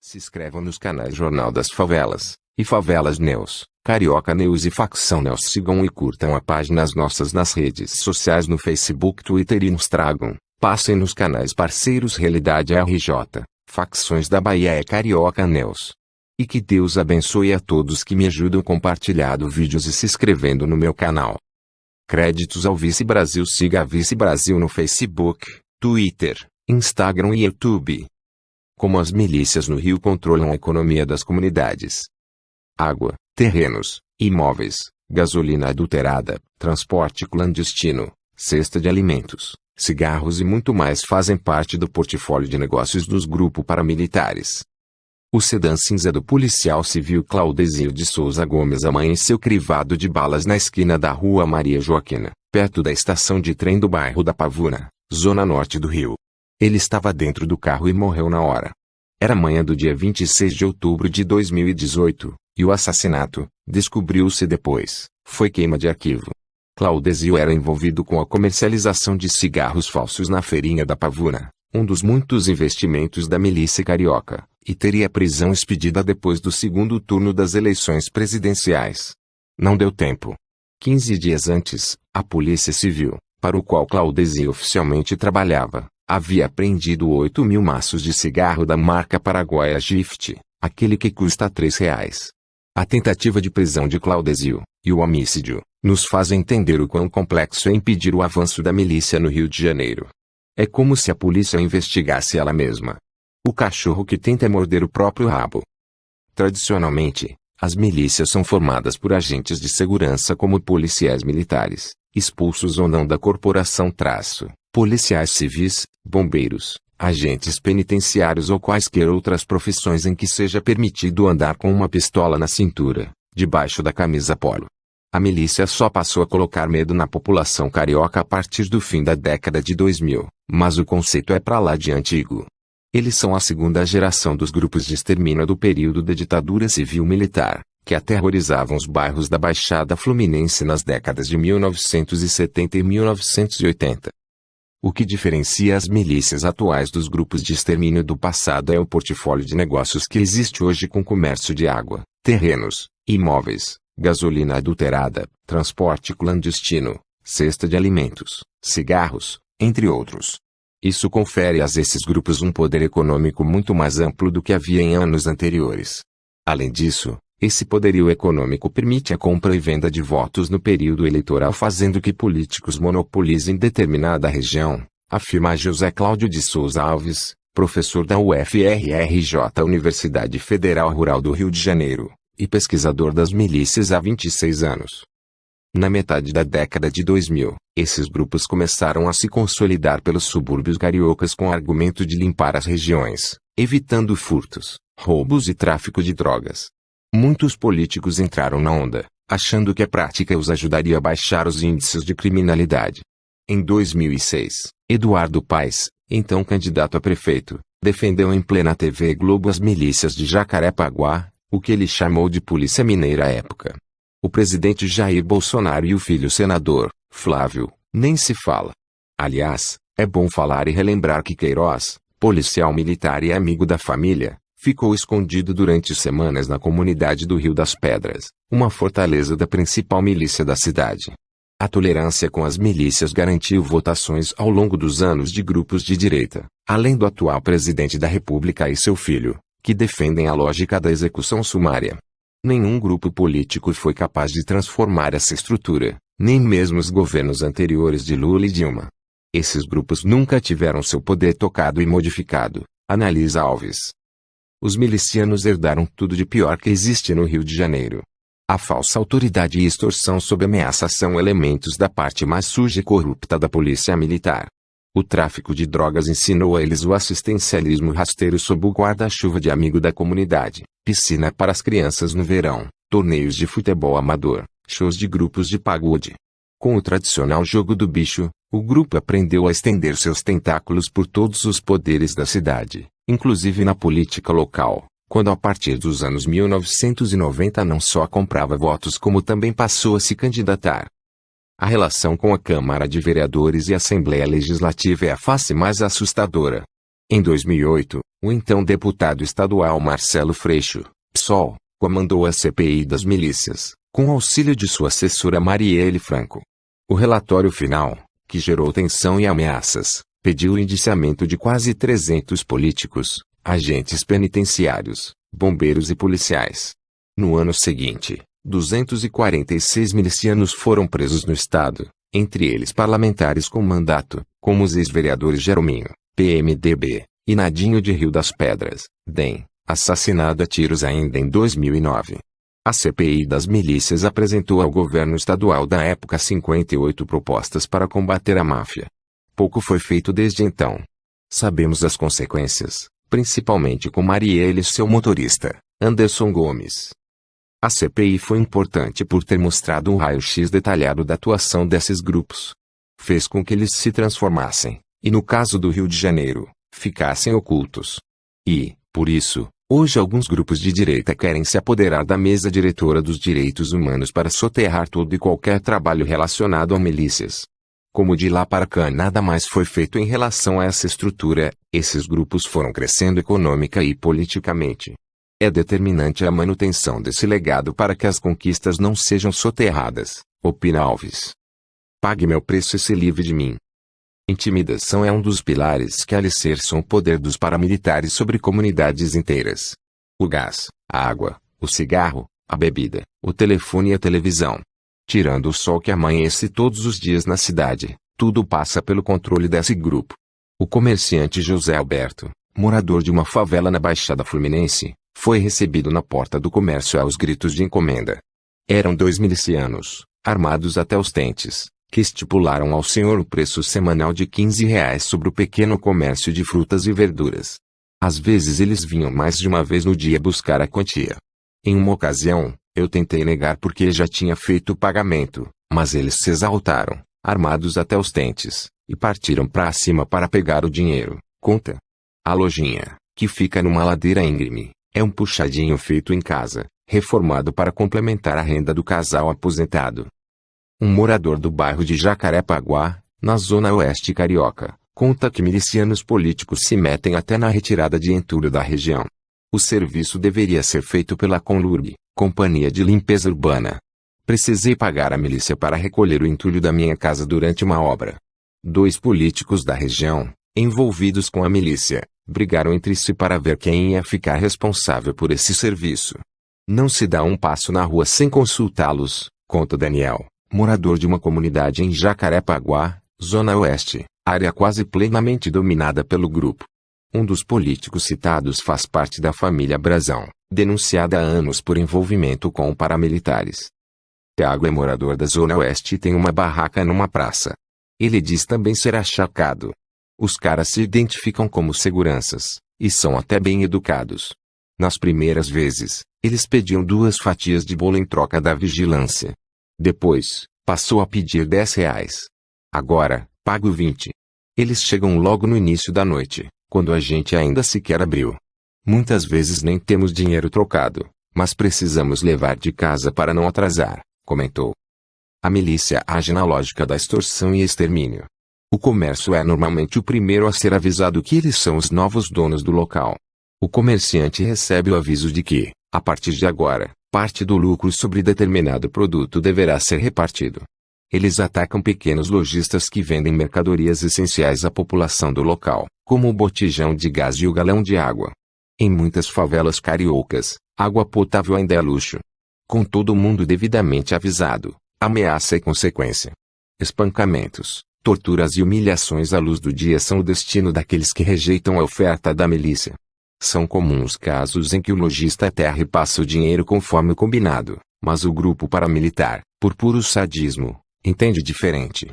Se inscrevam nos canais Jornal das Favelas e Favelas News, Carioca News e Facção News. Sigam e curtam a páginas nossas nas redes sociais no Facebook, Twitter e nos tragam. Passem nos canais parceiros Realidade RJ, Facções da Bahia e Carioca News. E que Deus abençoe a todos que me ajudam compartilhando vídeos e se inscrevendo no meu canal. Créditos ao Vice Brasil. Siga a Vice Brasil no Facebook, Twitter, Instagram e YouTube. Como as milícias no Rio controlam a economia das comunidades. Água, terrenos, imóveis, gasolina adulterada, transporte clandestino, cesta de alimentos, cigarros e muito mais fazem parte do portfólio de negócios dos grupos paramilitares. O sedã cinza do policial civil Claudezio de Souza Gomes amanheceu crivado de balas na esquina da rua Maria Joaquina, perto da estação de trem do bairro da Pavuna, zona norte do Rio. Ele estava dentro do carro e morreu na hora. Era manhã do dia 26 de outubro de 2018, e o assassinato, descobriu-se depois, foi queima de arquivo. Claudezio era envolvido com a comercialização de cigarros falsos na feirinha da Pavuna, um dos muitos investimentos da milícia carioca, e teria prisão expedida depois do segundo turno das eleições presidenciais. Não deu tempo. 15 dias antes, a Polícia Civil, para o qual Claudezio oficialmente trabalhava, havia apreendido 8.000 maços de cigarro da marca paraguaia Gift, aquele que custa R$3. A tentativa de prisão de Claudezio, e o homicídio, nos fazem entender o quão complexo é impedir o avanço da milícia no Rio de Janeiro. É como se a polícia investigasse ela mesma. O cachorro que tenta morder o próprio rabo. Tradicionalmente, as milícias são formadas por agentes de segurança como policiais militares, expulsos ou não da corporação policiais civis, bombeiros, agentes penitenciários ou quaisquer outras profissões em que seja permitido andar com uma pistola na cintura, debaixo da camisa polo. A milícia só passou a colocar medo na população carioca a partir do fim da década de 2000, mas o conceito é pra lá de antigo. Eles são a segunda geração dos grupos de extermínio do período da ditadura civil-militar, que aterrorizavam os bairros da Baixada Fluminense nas décadas de 1970 e 1980. O que diferencia as milícias atuais dos grupos de extermínio do passado é o portfólio de negócios que existe hoje com comércio de água, terrenos, imóveis, gasolina adulterada, transporte clandestino, cesta de alimentos, cigarros, entre outros. Isso confere a esses grupos um poder econômico muito mais amplo do que havia em anos anteriores. Além disso, esse poderio econômico permite a compra e venda de votos no período eleitoral, fazendo que políticos monopolizem determinada região, afirma José Cláudio de Souza Alves, professor da UFRRJ Universidade Federal Rural do Rio de Janeiro, e pesquisador das milícias há 26 anos. Na metade da década de 2000, esses grupos começaram a se consolidar pelos subúrbios cariocas com o argumento de limpar as regiões, evitando furtos, roubos e tráfico de drogas. Muitos políticos entraram na onda, achando que a prática os ajudaria a baixar os índices de criminalidade. Em 2006, Eduardo Paes, então candidato a prefeito, defendeu em plena TV Globo as milícias de Jacarepaguá, o que ele chamou de Polícia Mineira à época. O presidente Jair Bolsonaro e o filho senador, Flávio, nem se fala. Aliás, é bom falar e relembrar que Queiroz, policial militar e amigo da família, ficou escondido durante semanas na comunidade do Rio das Pedras, uma fortaleza da principal milícia da cidade. A tolerância com as milícias garantiu votações ao longo dos anos de grupos de direita, além do atual presidente da República e seu filho, que defendem a lógica da execução sumária. Nenhum grupo político foi capaz de transformar essa estrutura, nem mesmo os governos anteriores de Lula e Dilma. Esses grupos nunca tiveram seu poder tocado e modificado, analisa Alves. Os milicianos herdaram tudo de pior que existe no Rio de Janeiro. A falsa autoridade e extorsão sob ameaça são elementos da parte mais suja e corrupta da polícia militar. O tráfico de drogas ensinou a eles o assistencialismo rasteiro sob o guarda-chuva de amigo da comunidade, piscina para as crianças no verão, torneios de futebol amador, shows de grupos de pagode. Com o tradicional jogo do bicho, o grupo aprendeu a estender seus tentáculos por todos os poderes da cidade, inclusive na política local, quando a partir dos anos 1990 não só comprava votos como também passou a se candidatar. A relação com a Câmara de Vereadores e Assembleia Legislativa é a face mais assustadora. Em 2008, o então deputado estadual Marcelo Freixo, PSOL, comandou a CPI das milícias, com auxílio de sua assessora Marielle Franco. O relatório final, que gerou tensão e ameaças, pediu o indiciamento de quase 300 políticos, agentes penitenciários, bombeiros e policiais. No ano seguinte, 246 milicianos foram presos no estado, entre eles parlamentares com mandato, como os ex-vereadores Jerominho, PMDB, e Nadinho de Rio das Pedras, DEM, assassinado a tiros ainda em 2009. A CPI das milícias apresentou ao governo estadual da época 58 propostas para combater a máfia. Pouco foi feito desde então. Sabemos as consequências, principalmente com Marielle e seu motorista, Anderson Gomes. A CPI foi importante por ter mostrado um raio-x detalhado da atuação desses grupos. Fez com que eles se transformassem, e no caso do Rio de Janeiro, ficassem ocultos. E, por isso, hoje alguns grupos de direita querem se apoderar da mesa diretora dos direitos humanos para soterrar todo e qualquer trabalho relacionado a milícias. Como de lá para cá nada mais foi feito em relação a essa estrutura, esses grupos foram crescendo econômica e politicamente. É determinante a manutenção desse legado para que as conquistas não sejam soterradas, opina Alves. Pague meu preço e se livre de mim. Intimidação é um dos pilares que alicerçam o poder dos paramilitares sobre comunidades inteiras. O gás, a água, o cigarro, a bebida, o telefone e a televisão. Tirando o sol que amanhece todos os dias na cidade, tudo passa pelo controle desse grupo. O comerciante José Alberto, morador de uma favela na Baixada Fluminense, foi recebido na porta do comércio aos gritos de encomenda. Eram 2 milicianos, armados até os dentes, que estipularam ao senhor o preço semanal de R$ 15 sobre o pequeno comércio de frutas e verduras. Às vezes eles vinham mais de uma vez no dia buscar a quantia. Em uma ocasião, eu tentei negar porque já tinha feito o pagamento, mas eles se exaltaram, armados até os dentes, e partiram para cima para pegar o dinheiro, conta. A lojinha, que fica numa ladeira íngreme, é um puxadinho feito em casa, reformado para complementar a renda do casal aposentado. Um morador do bairro de Jacarepaguá, na zona oeste carioca, conta que milicianos políticos se metem até na retirada de entulho da região. O serviço deveria ser feito pela Conlurb, Companhia de Limpeza Urbana. Precisei pagar a milícia para recolher o entulho da minha casa durante uma obra. 2 políticos da região, envolvidos com a milícia, brigaram entre si para ver quem ia ficar responsável por esse serviço. Não se dá um passo na rua sem consultá-los, conta Daniel, morador de uma comunidade em Jacarepaguá, zona oeste, área quase plenamente dominada pelo grupo. Um dos políticos citados faz parte da família Brazão, denunciada há anos por envolvimento com paramilitares. Tiago é morador da zona oeste e tem uma barraca numa praça. Ele diz também ser achacado. Os caras se identificam como seguranças, e são até bem educados. Nas primeiras vezes, eles pediam 2 fatias de bolo em troca da vigilância. Depois, passou a pedir R$ 10. Agora, pago 20. Eles chegam logo no início da noite, quando a gente ainda sequer abriu. Muitas vezes nem temos dinheiro trocado, mas precisamos levar de casa para não atrasar, comentou. A milícia age na lógica da extorsão e extermínio. O comércio é normalmente o primeiro a ser avisado que eles são os novos donos do local. O comerciante recebe o aviso de que, a partir de agora, parte do lucro sobre determinado produto deverá ser repartido. Eles atacam pequenos lojistas que vendem mercadorias essenciais à população do local, como o botijão de gás e o galão de água. Em muitas favelas cariocas, água potável ainda é luxo. Com todo mundo devidamente avisado, ameaça e consequência. Espancamentos, torturas e humilhações à luz do dia são o destino daqueles que rejeitam a oferta da milícia. São comuns casos em que o lojista aterra e passa o dinheiro conforme o combinado, mas o grupo paramilitar, por puro sadismo, entende diferente.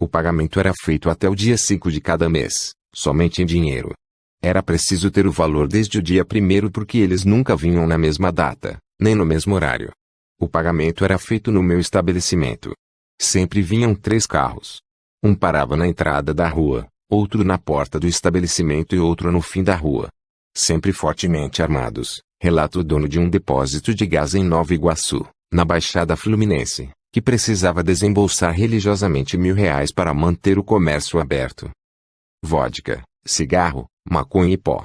O pagamento era feito até o dia 5 de cada mês, somente em dinheiro. Era preciso ter o valor desde o dia 1º porque eles nunca vinham na mesma data, nem no mesmo horário. O pagamento era feito no meu estabelecimento. Sempre vinham 3 carros. Um parava na entrada da rua, outro na porta do estabelecimento e outro no fim da rua. Sempre fortemente armados, relata o dono de um depósito de gás em Nova Iguaçu, na Baixada Fluminense, que precisava desembolsar religiosamente R$ 1.000 para manter o comércio aberto. Vodka, cigarro, maconha e pó.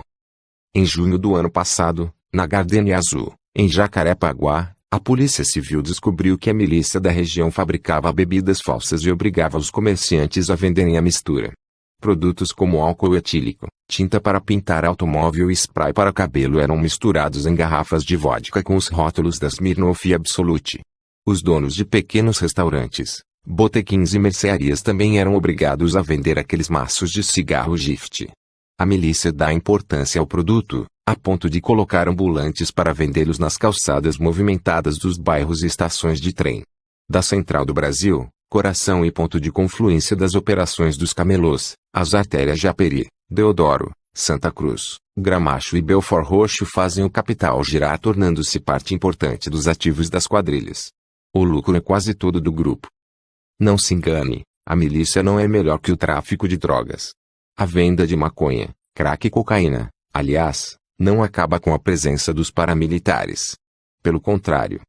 Em junho do ano passado, na Gardenia Azul, em Jacarepaguá, a Polícia Civil descobriu que a milícia da região fabricava bebidas falsas e obrigava os comerciantes a venderem a mistura. Produtos como álcool etílico, tinta para pintar automóvel e spray para cabelo eram misturados em garrafas de vodka com os rótulos da Smirnoff e Absolut. Os donos de pequenos restaurantes, botequins e mercearias também eram obrigados a vender aqueles maços de cigarro gift. A milícia dá importância ao produto, a ponto de colocar ambulantes para vendê-los nas calçadas movimentadas dos bairros e estações de trem. Da Central do Brasil, coração e ponto de confluência das operações dos camelôs, as artérias Japeri, Deodoro, Santa Cruz, Gramacho e Belford Roxo fazem o capital girar, tornando-se parte importante dos ativos das quadrilhas. O lucro é quase todo do grupo. Não se engane, a milícia não é melhor que o tráfico de drogas. A venda de maconha, crack e cocaína, aliás, não acaba com a presença dos paramilitares. Pelo contrário.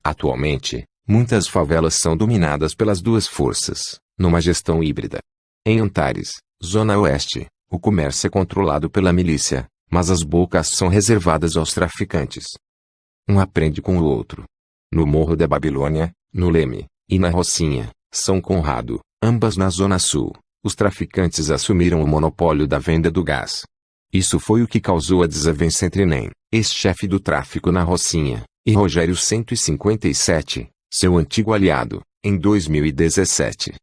Atualmente, muitas favelas são dominadas pelas duas forças, numa gestão híbrida. Em Antares, Zona Oeste, o comércio é controlado pela milícia, mas as bocas são reservadas aos traficantes. Um aprende com o outro. No Morro da Babilônia, no Leme, e na Rocinha, São Conrado, ambas na Zona Sul, os traficantes assumiram o monopólio da venda do gás. Isso foi o que causou a desavença entre Nem, ex-chefe do tráfico na Rocinha, e Rogério 157, seu antigo aliado, em 2017.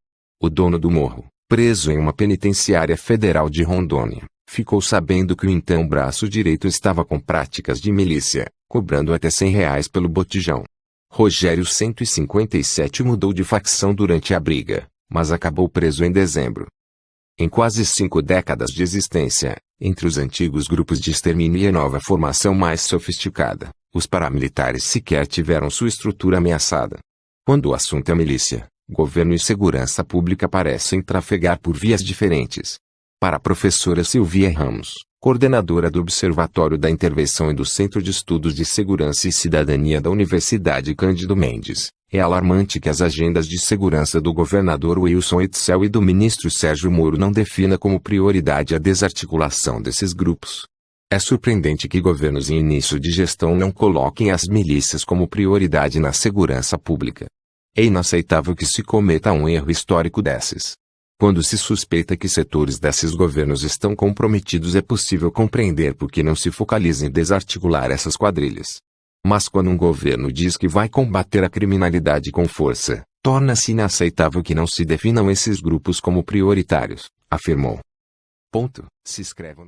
O dono do morro, preso em uma penitenciária federal de Rondônia, ficou sabendo que o então braço direito estava com práticas de milícia, cobrando até R$100 pelo botijão. Rogério 157 mudou de facção durante a briga, mas acabou preso em dezembro. Em quase 5 décadas de existência, entre os antigos grupos de extermínio e a nova formação mais sofisticada, os paramilitares sequer tiveram sua estrutura ameaçada. Quando o assunto é milícia, governo e segurança pública parecem trafegar por vias diferentes. Para a professora Silvia Ramos, coordenadora do Observatório da Intervenção e do Centro de Estudos de Segurança e Cidadania da Universidade Cândido Mendes, é alarmante que as agendas de segurança do governador Wilson Witzel e do ministro Sérgio Moro não defina como prioridade a desarticulação desses grupos. É surpreendente que governos em início de gestão não coloquem as milícias como prioridade na segurança pública. É inaceitável que se cometa um erro histórico desses. Quando se suspeita que setores desses governos estão comprometidos, é possível compreender por que não se focaliza em desarticular essas quadrilhas. Mas quando um governo diz que vai combater a criminalidade com força, torna-se inaceitável que não se definam esses grupos como prioritários, afirmou. Se inscrevam.